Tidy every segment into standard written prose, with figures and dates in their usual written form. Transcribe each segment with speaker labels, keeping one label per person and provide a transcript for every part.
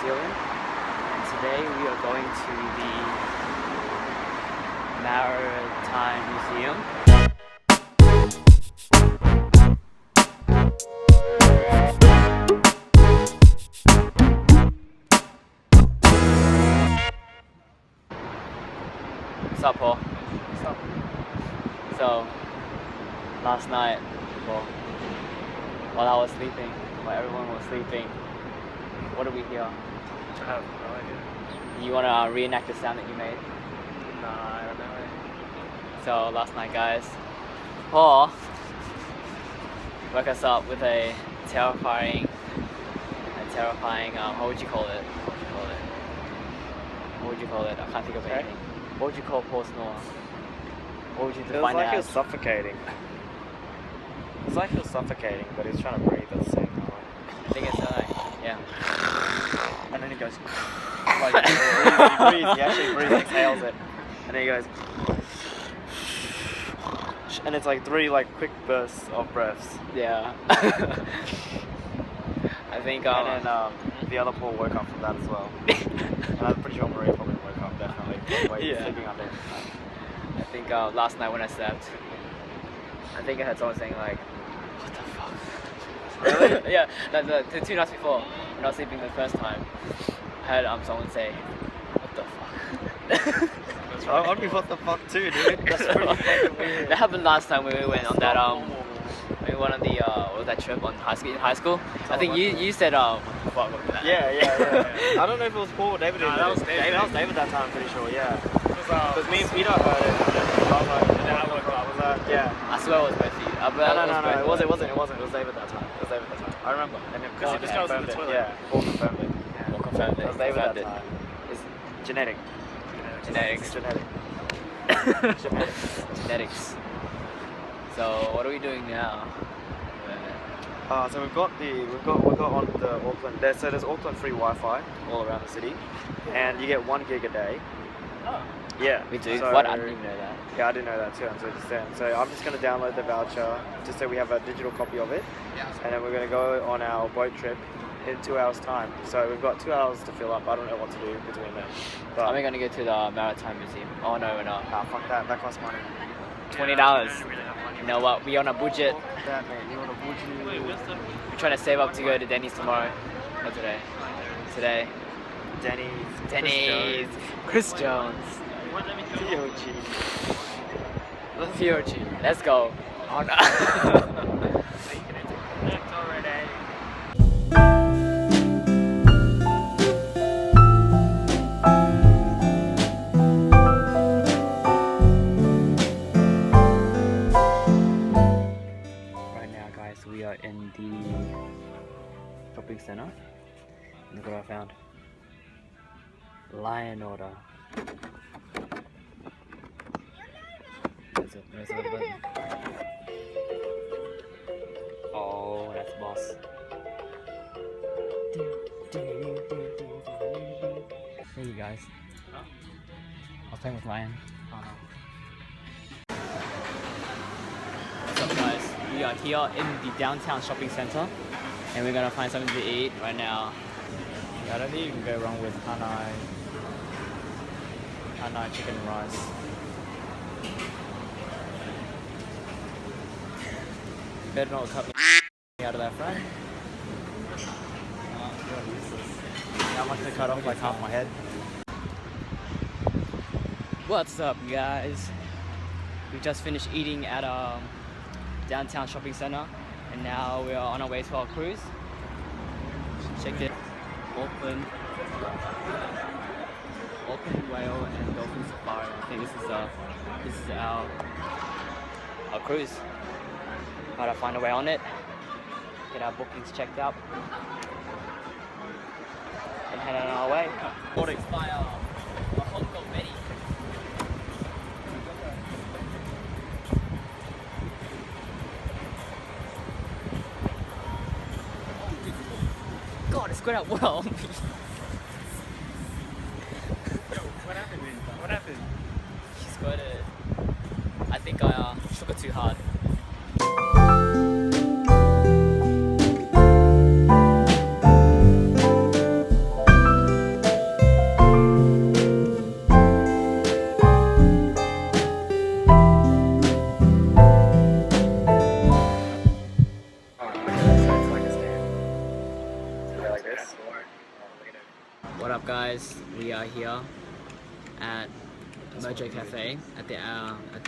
Speaker 1: Zealand, and today we are going to the Maritime Museum. What's up, Paul?
Speaker 2: What's up?
Speaker 1: So, last night, while I was sleeping, while everyone was sleeping, what did we hear?
Speaker 2: I have no idea.
Speaker 1: You want to reenact the sound that you made?
Speaker 2: Nah, I don't know.
Speaker 1: So, last night, guys, Paul woke us up with a terrifying, what would you call it? What would you call it? I can't think of
Speaker 2: Okay.
Speaker 1: anything. What would you call Paul snore? What would you
Speaker 2: It was
Speaker 1: define
Speaker 2: like
Speaker 1: it
Speaker 2: he
Speaker 1: as?
Speaker 2: was suffocating. It's like he was suffocating, but he's trying to breathe at the same time.
Speaker 1: I think it's like, yeah.
Speaker 2: And then he goes, like, he breathes, he actually breathes, exhales it. And then he goes, and it's like 3 like quick bursts of breaths.
Speaker 1: Yeah. I think,
Speaker 2: And then the other Paul woke up from that as well. And I'm pretty sure Maria probably woke up, definitely.
Speaker 1: Yeah.
Speaker 2: Sleeping under.
Speaker 1: I think last night when I slept, I think I heard someone saying like, "What the fuck?"
Speaker 2: Really?
Speaker 1: Yeah. The 2 nights before, when I was sleeping the first time, I heard someone say, "What the fuck?"
Speaker 2: I'd be what the fuck too, dude. That's pretty fucking weird.
Speaker 1: That happened last time when we went on that we went on the what was that trip on high school. I think you said what the fuck was that?
Speaker 2: Yeah. I don't know if it was Paul or David.
Speaker 3: No, that was David.
Speaker 2: That was David that time, I'm pretty sure. Yeah.
Speaker 3: Because
Speaker 2: Me and Peter heard it. And I was like,
Speaker 3: and then I woke up.
Speaker 2: was that? Yeah.
Speaker 1: I swear it was both of you.
Speaker 2: No. It wasn't. It was David that time. It was David that time. I remember. And
Speaker 3: Because he just goes in the
Speaker 2: confirmed it.
Speaker 3: toilet.
Speaker 2: Yeah. Paul confirmed it.
Speaker 1: We'll confirm
Speaker 2: It was David
Speaker 1: confirmed
Speaker 2: that time. It's genetic.
Speaker 1: Genetics. Genetics. So what are we doing now?
Speaker 2: So we've got on the Auckland. There's Auckland free Wi-Fi all around the city, and you get 1 gig a day.
Speaker 3: Oh.
Speaker 2: Yeah.
Speaker 1: We do.
Speaker 2: So-
Speaker 1: What? I didn't even know that.
Speaker 2: Yeah, I didn't know that too until just then. So I'm just going to download the voucher just so we have a digital copy of it, and then we're going to go on our boat trip in 2 hours time. So we've got 2 hours to fill up. I don't know what to do between them. But
Speaker 1: Are we gonna go to the Maritime Museum? Oh no, we're not.
Speaker 2: nah, fuck that. That costs money.
Speaker 1: $20.
Speaker 3: I don't really have money.
Speaker 1: You know what? We on a budget.
Speaker 2: Fuck that, man. You want a bougie?
Speaker 3: Wait, what's the...
Speaker 1: We're trying to save up to go to Denny's tomorrow. Or today. Today.
Speaker 2: Denny's.
Speaker 1: Chris Jones.
Speaker 3: What, let me go.
Speaker 2: TOG.
Speaker 1: POG. Let's go. Oh no.
Speaker 3: Next already.
Speaker 1: Right now, guys, we are in the shopping center. Look what I found. Lion order. There's a little button. Oh, that's the boss. Hey, you guys.
Speaker 3: Huh?
Speaker 1: I was playing with Lion.
Speaker 3: Oh no.
Speaker 1: What's up, guys? We are here in the downtown shopping center, and we're gonna find something to eat right now.
Speaker 2: I don't think you can go wrong with Hanai chicken and rice. Better not cut me out of that frame. How much to cut off like half my head?
Speaker 1: What's up, guys? We just finished eating at downtown shopping center, and now we are on our way to our cruise. Check it. Auckland Whale and Dolphin Safari. I think this is our cruise. Gotta find a way on it. Get our bookings checked out. And head on our way.
Speaker 2: Morning.
Speaker 1: By Hong Kong Betty. God, it's going out well.
Speaker 3: Yo, what happened? What happened?
Speaker 1: She's got it. I think I shook it too hard. What up, guys? We are here at Mojo Cafe at the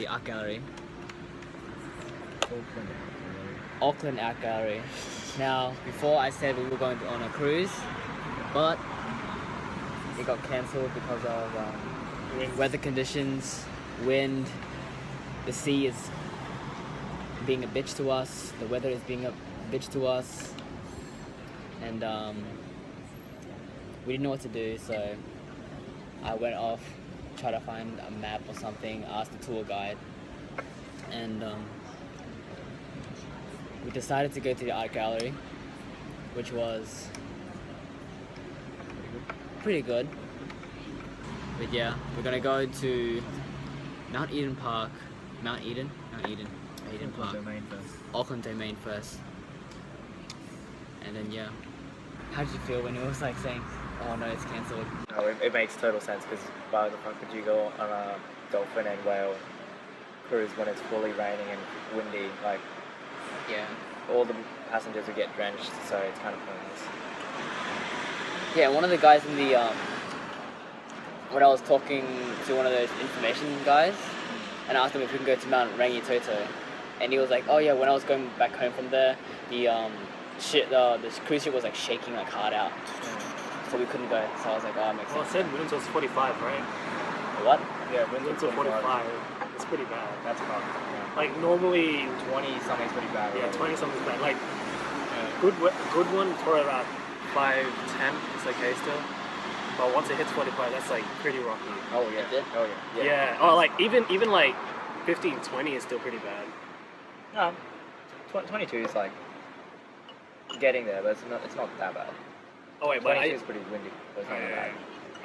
Speaker 1: art gallery, Auckland Art Gallery. Now, before I said we were going on a cruise, but it got cancelled because of weather conditions, wind. The sea is being a bitch to us. The weather is being a bitch to us, and we didn't know what to do. So I went off, tried to find a map or something. Asked the tour guide, and we decided to go to the art gallery, which was pretty good. But yeah, we're gonna go to Mount Eden Park. Mount Eden Park. Auckland Domain first. And then yeah. How did you feel when it was like saying, oh no, it's cancelled?
Speaker 2: No, it makes total sense because why the fuck would you go on a dolphin and whale cruise when it's fully raining and windy? Like,
Speaker 1: Yeah.
Speaker 2: all the passengers would get drenched, so it's kind of pointless.
Speaker 1: Yeah, one of the guys in the when I was talking to one of those information guys and asked him if we can go to Mount Rangitoto, and he was like, oh yeah, when I was going back home from there, the cruise ship was like shaking like hard out, so we couldn't go. So I was like, oh, it makes
Speaker 3: Well, it
Speaker 1: sense.
Speaker 3: said winds was 45, right?
Speaker 1: What?
Speaker 2: Yeah,
Speaker 3: Winds was 45. It's pretty bad.
Speaker 2: That's about yeah.
Speaker 3: Like normally,
Speaker 2: 20 something's pretty bad.
Speaker 3: yeah,
Speaker 2: already.
Speaker 3: 20 something's bad. Like good one for about 5, 10 is okay still. But once it hits 45, that's like pretty rocky.
Speaker 2: Oh yeah.
Speaker 1: Is it?
Speaker 2: Oh yeah.
Speaker 3: Yeah. Oh, like even like 15, 20 is still pretty bad.
Speaker 2: No, 22 is like getting there, but it's not that bad.
Speaker 3: Oh wait, but
Speaker 2: 22 is pretty windy, but it's not that bad.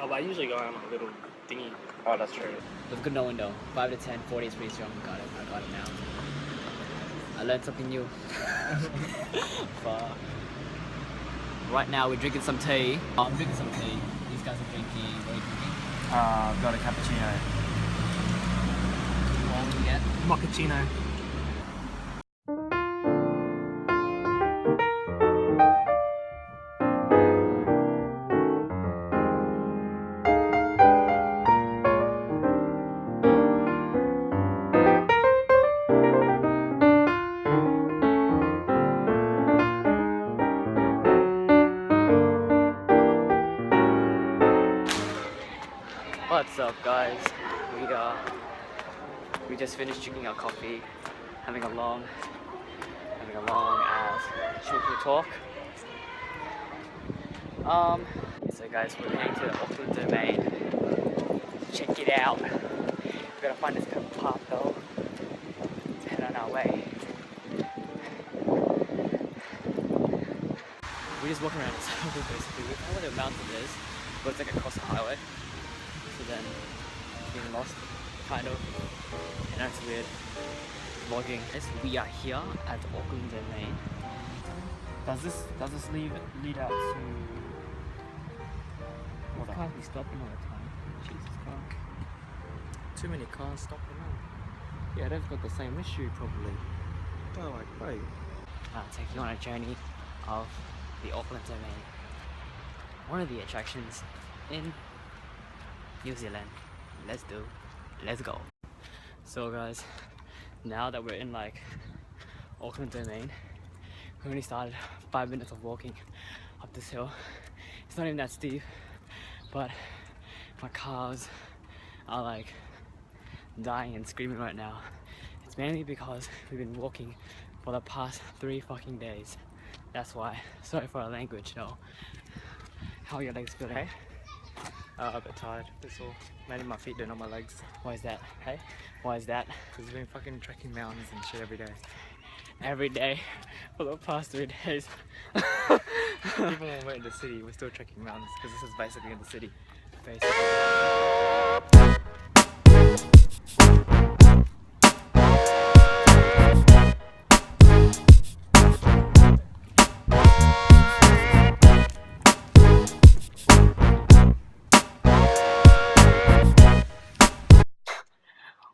Speaker 3: Oh, but I usually go on a little dinghy.
Speaker 2: Oh, that's true.
Speaker 1: With good no window. 5 to 10, 40 is pretty strong. I got it now. I learned something new. Fuck. Right now we're drinking some tea. I'm drinking some tea. These guys are drinking. What are you drinking?
Speaker 2: I've got a cappuccino.
Speaker 1: What will we get?
Speaker 3: Mochaccino.
Speaker 1: What's up, guys? We just finished drinking our coffee, having a long ass short talk. So guys, we're heading to the Auckland Domain. Check it out. We gotta find this good path though. Let's head on our way. We're just walking around in circles basically. We don't know where the mountain is, but it's like across the highway. So then getting lost, kind of, and that's weird. Vlogging. Yes, we are here at Auckland Domain. Does this lead out to? What can't be stopping all the time? Jesus Christ!
Speaker 2: Too many cars stopping around.
Speaker 1: Yeah, they've got the same issue probably.
Speaker 2: Oh, like, wait.
Speaker 1: I'll take you on a journey of the Auckland Domain. One of the attractions in New Zealand. Let's go. So guys, now that we're in like Auckland Domain, we only started 5 minutes of walking up this hill. It's not even that steep, but my calves are like dying and screaming right now. It's mainly because we've been walking for the past 3 fucking days. That's why. Sorry for our language though. How are your legs feeling?
Speaker 2: Hey? A bit tired, that's all. Mainly my feet, not my legs.
Speaker 1: Why is that? Hey? Why is that?
Speaker 2: Because we've been fucking trekking mountains and shit every day.
Speaker 1: Every day for the past 3 days.
Speaker 2: Even when we're in the city, we're still trekking mountains because this is basically in the city.
Speaker 1: Basically.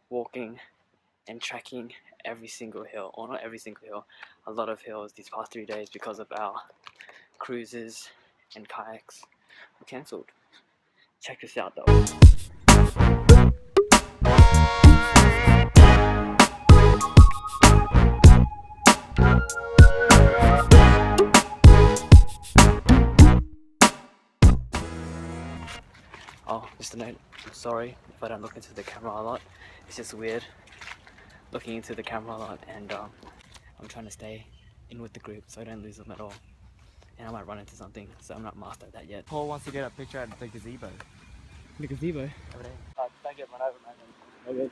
Speaker 1: Walking and trekking every single hill, or not every single hill, a lot of hills these past 3 days because of our cruises and kayaks. were cancelled. Check this out though. Oh, just a note, I'm sorry if I don't look into the camera a lot. It's just weird looking into the camera a lot, and I'm trying to stay in with the group so I don't lose them at all. And I might run into something, so I'm not mastered at that yet.
Speaker 2: Paul wants to get a picture at the gazebo.
Speaker 1: The gazebo?
Speaker 2: Over there. Don't get run over, man.
Speaker 1: Okay.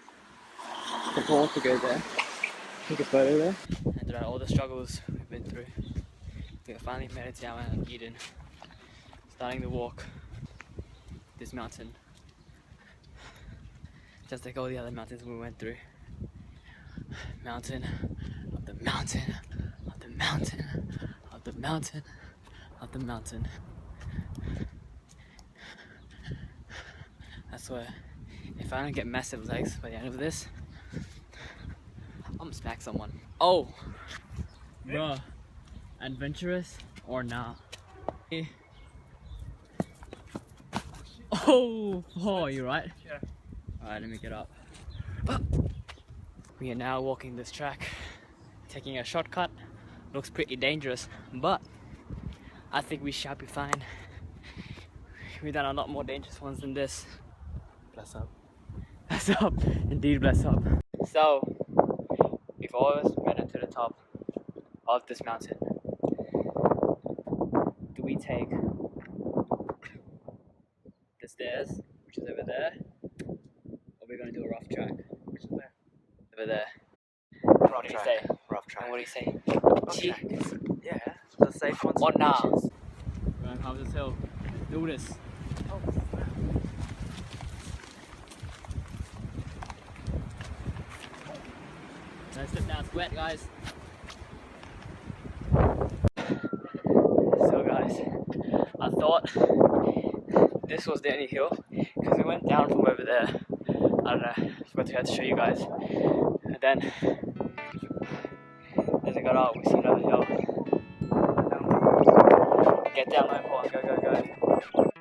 Speaker 1: The Paul wants to go there. Take a photo there. And throughout all the struggles we've been through, we have finally made it down Mount Eden. Starting the walk. This mountain, just like all the other mountains we went through. Mountain, up the mountain, up the mountain, up the mountain, up the mountain. I swear, if I don't get massive legs by the end of this, I'm gonna smack someone. Oh, bruh, adventurous or nah? Oh, Paul, you right?
Speaker 3: Yeah.
Speaker 1: Alright, let me get up. We are now walking this track, taking a shortcut. Looks pretty dangerous, but I think we shall be fine. We've done a lot more dangerous ones than this. Bless up. Bless up. Indeed, bless up. So, we've almost made it to the top of this mountain. Do we take the stairs, which is over there, or we're going to do a rough track, which is there? Over there. What do you say?
Speaker 2: Rough track.
Speaker 1: And what do you say?
Speaker 2: Rough track. Yeah, the safe ones.
Speaker 1: What now? We're going to climb this hill. Do this.
Speaker 3: Oh,
Speaker 1: Don't slip down, it's wet, guys. So guys, I thought this was Denny Hill because we went down from over there. I don't know, I forgot to show you guys. And then as I got out, we see another hill. Get down, my boy, go, go, go.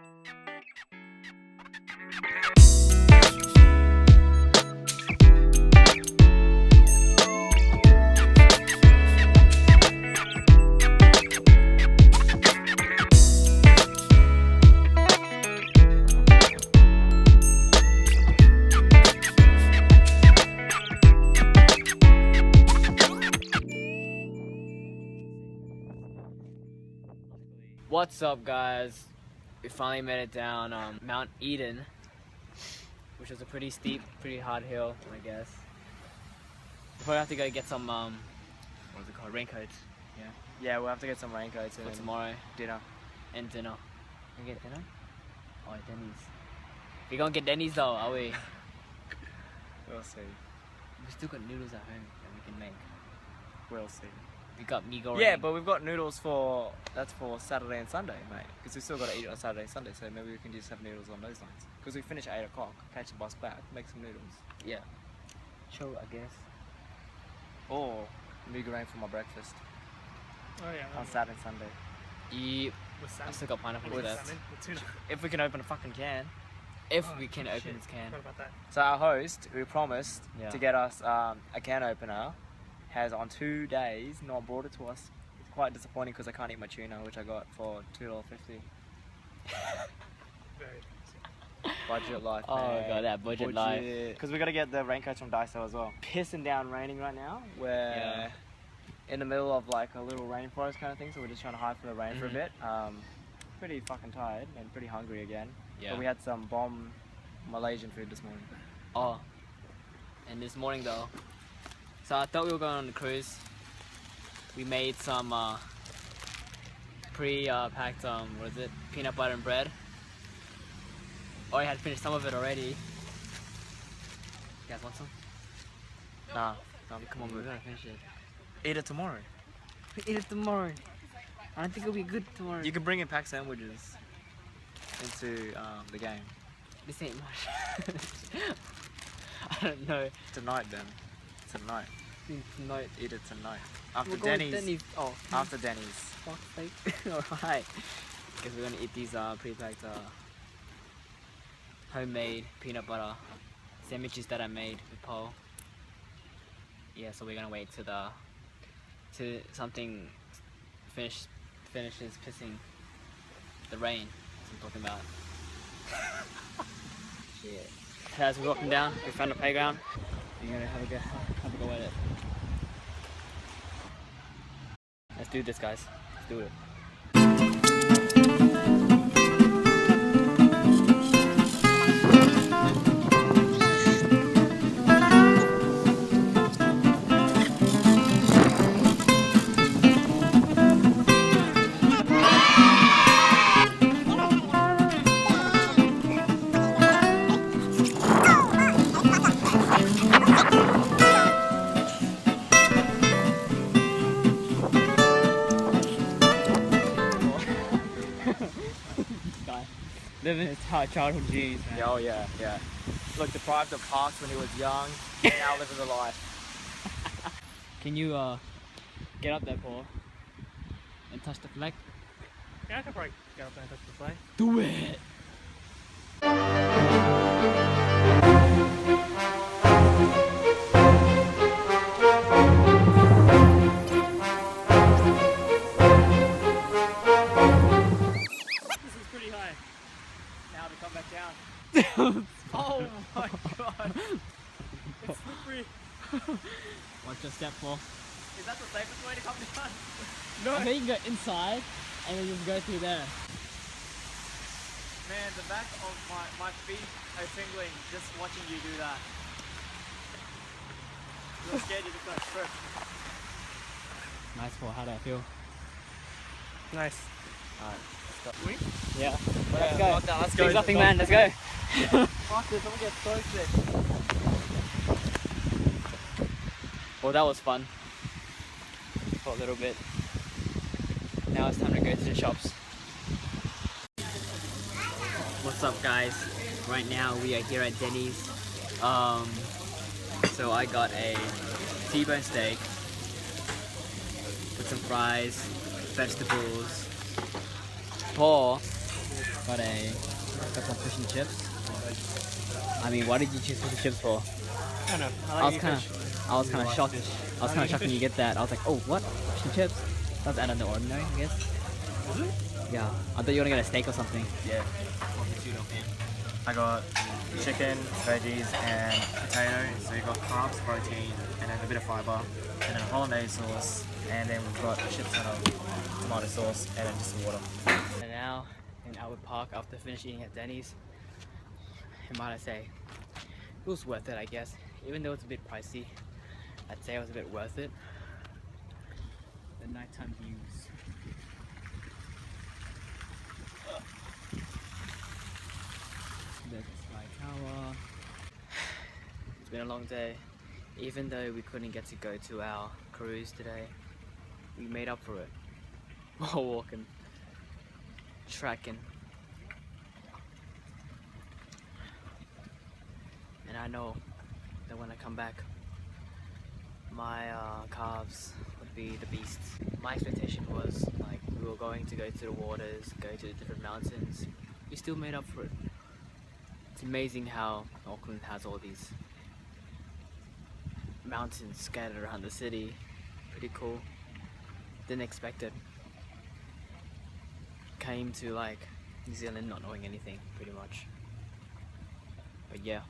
Speaker 1: What's up, guys? We finally made it down Mount Eden, which was a pretty steep, pretty hard hill, I guess. We'll probably have to go get some, what's it called, raincoats.
Speaker 2: Yeah, we'll have to get some raincoats
Speaker 1: For
Speaker 2: and
Speaker 1: tomorrow.
Speaker 2: dinner.
Speaker 1: And dinner. We get dinner? Oh, Denny's. We gonna get Denny's though, are we?
Speaker 2: We'll see.
Speaker 1: We still got noodles at home that we can make.
Speaker 2: We'll see.
Speaker 1: We got mee goreng.
Speaker 2: Yeah, but we've got noodles that's for Saturday and Sunday, mate. Because we still got to eat on Saturday and Sunday, so maybe we can just have noodles on those nights. Because we finish at 8 o'clock, catch the bus back, make some noodles.
Speaker 1: Yeah. Sure, I guess.
Speaker 2: Or mee goreng for my breakfast
Speaker 3: oh yeah.
Speaker 2: on Saturday and Sunday.
Speaker 1: Yeah.
Speaker 3: With
Speaker 1: I
Speaker 3: salmon.
Speaker 1: still got pineapple
Speaker 3: With
Speaker 1: left.
Speaker 3: salmon, with tuna.
Speaker 2: If we can open a fucking can.
Speaker 1: If
Speaker 3: Oh,
Speaker 1: we can open
Speaker 3: shit.
Speaker 1: this can.
Speaker 3: What about that?
Speaker 2: So our host, who promised
Speaker 1: Yeah.
Speaker 2: to get us a can opener, has on 2 days not brought it to us. It's quite disappointing because I can't eat my tuna, which I got for $2.50.
Speaker 3: Very
Speaker 2: Budget life,
Speaker 1: Oh
Speaker 2: man.
Speaker 1: god, that budget life.
Speaker 2: Because we got to get the raincoats from Daiso as well. Pissing down raining right now. We're in the middle of like a little rainforest kind of thing, so we're just trying to hide from the rain for a bit. Pretty fucking tired and pretty hungry again.
Speaker 1: Yeah.
Speaker 2: But we had some bomb Malaysian food this morning.
Speaker 1: Oh. And this morning though. So I thought we were going on the cruise. We made some pre-packed what is it? Peanut butter and bread. Oh, I had finished some of it already. You guys want some?
Speaker 2: Nah.
Speaker 1: Come on, we're gonna finish it.
Speaker 2: Eat it tomorrow.
Speaker 1: We eat it tomorrow. I don't think it'll be good tomorrow.
Speaker 2: You can bring in packed sandwiches into the game.
Speaker 1: This ain't much. I don't know.
Speaker 2: Tonight then. Tonight.
Speaker 1: Tonight.
Speaker 2: Eat it tonight. After
Speaker 1: We're going
Speaker 2: Denny's.
Speaker 1: to Denny's. Oh,
Speaker 2: After Denny's.
Speaker 1: fuck's sake. Alright. Because we're gonna eat these pre-packed homemade peanut butter sandwiches that I made with Paul. Yeah, so we're gonna wait to something finishes pissing the rain. That's what I'm talking about. Shit. As we're walking down, we found a playground. We're gonna have a go at it. Let's do this, guys. Let's do it. Guy, living his childhood dreams, man.
Speaker 2: Oh yeah, yeah. Look, deprived of parks when he was young, now living the life.
Speaker 1: Can you get up there, Paul, and touch the flag?
Speaker 3: Yeah, I can probably get up there and touch the flag.
Speaker 1: Do it!
Speaker 3: This is pretty high.
Speaker 2: Now to come back down.
Speaker 3: Oh my god. It's slippery.
Speaker 1: Watch your step, Paul.
Speaker 2: Is that the safest way to come down?
Speaker 1: I think you can go inside and then just go through there.
Speaker 2: Man, the back of my feet are tingling just watching you do that. I'm scared you're just gonna trip.
Speaker 1: Nice, Paul. How did I feel?
Speaker 3: Nice.
Speaker 2: Alright, let's go.
Speaker 1: Yeah.
Speaker 2: Let's
Speaker 1: go.
Speaker 2: Let's go.
Speaker 1: There's nothing, man. Let's go.
Speaker 2: Fuck this, I'm gonna get so sick.
Speaker 1: Well, that was fun for a little bit. Now it's time to go to the shops. What's up, guys? Right now we are here at Denny's. So I got a T-bone steak with some fries, vegetables. Paul got a couple of fish and chips. I mean, why did you choose fish and chips for?
Speaker 3: I don't know.
Speaker 1: I was kind of shocked. I was kind of shocked when you get that. I was like, oh, what? Fish and chips? That's out of the ordinary, I guess.
Speaker 3: Was it?
Speaker 1: Yeah. I thought you were gonna get a steak or something.
Speaker 2: Yeah. I got chicken, veggies, and potato. So you've got carbs, protein, and then a bit of fiber, and then a hollandaise sauce, and then we've got a shit ton of tomato sauce, and then just some water.
Speaker 1: And now in Albert Park, after finishing eating at Denny's, and might I say, it was worth it, I guess. Even though it's a bit pricey, I'd say it was a bit worth it. The nighttime views. There's the Sky Tower. It's been a long day. Even though we couldn't get to go to our cruise today, we made up for it while walking, trekking. And I know that when I come back, my calves would be the beasts. My expectation was like we were going to go to the waters, go to the different mountains. We still made up for it. It's amazing how Auckland has all these mountains scattered around the city. Pretty cool. Didn't expect it. Came to like New Zealand not knowing anything, pretty much. But yeah.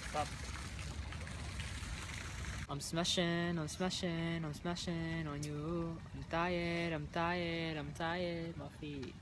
Speaker 3: Stop.
Speaker 1: I'm smashing on you. I'm tired, my feet.